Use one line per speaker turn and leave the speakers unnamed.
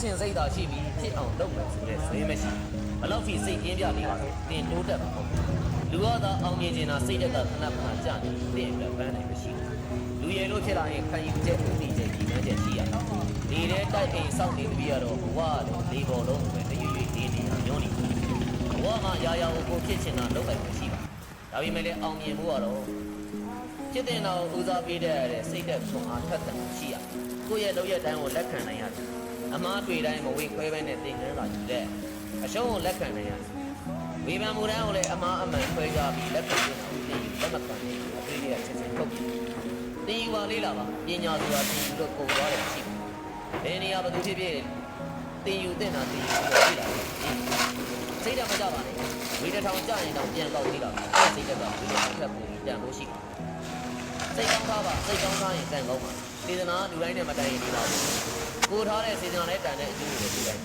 ချင်းစိတ်သာရှိပြီးဖြစ်အောင်လုပ်မယ်ဆိုတဲ့ဇွေးမရှိဘလောက်ထိစိတ်ပြင်းပြနေပါလဲတင်တိုးတက်မှာပေါ့လူရသာအောင်မြင်နေတာစိတ်တက်ကခဏခဏကြာနေတင်အတွက်ပန်းနိုင်မရှိလူရည်လို့ဖြစ်လာရင်ခံယူချက်ဥတီချက်ကြီးနှမ်းချက်ရှိရနေတဲ့တိုက်အိမ်စောင့်နေတပြီးတော့ဘဝတော့ဒီပေါ်လုံးပဲတရွေ့ရွေ့နေနေတာညောနေဘဝမှာရာရာကိုဖြစ်ချင်တာလုပ်လိုက်မှရှိပါဒါပေမဲ့လည်းအောင်မြင်မှုကတော့ဖြစ်တဲ့နောက်ဦးစားပေးတဲ့စိတ်သက်ဆုံးအားထက်သန်ရှိရကိုယ့်ရဲ့လုပ်ရတိုင်းကိုလက်ခံနိုင်ရတယ်အမားတွေ့တိုင်းမဝေခွဲပဲနဲ့တင်နှန်းလာယူတဲ့အရှုံးကိုလက်ခံနိုင်ရတယ်ဝေဖန်မှုတိုင်းကိုလည်းအမားအမှန်ခွဲကြပြီးလက်ခံနေတာကိုသိလက်မခံနိုင်ဘူးအသေးလေးချက်ချင်းထုတ်ပြီးတင်ယူပါလေးလာပါပညာဆိုတာတင်ယူလို့ပုံသွားတယ်ရှိတယ်ဘယ်နေရာဘယ်သူဖြစ်ဖြစ်တင်ယူတင်တာတင်ယူလို့ရှိတာစိတ်ဓာတ်မကြပါနဲ့ဝေတစ်ထောင်ကြရင်တော့ပြန်ကောက်သေးတာစိတ်ဓာတ်ကဒီလိုထပ်ပြီးတန်ဖို့ရှိတယ်စိတ်ကောင်းသားပါစိတ်ကောင်းသားရင်တန်ကောင်းပါစေတနာလူတိုင်းနဲ့မတိုင်ရင်ဒီပါဘူးကိုထားတဲ့စေတနာနဲ့တန်တဲ့အကျိုးတွေပြလိုက်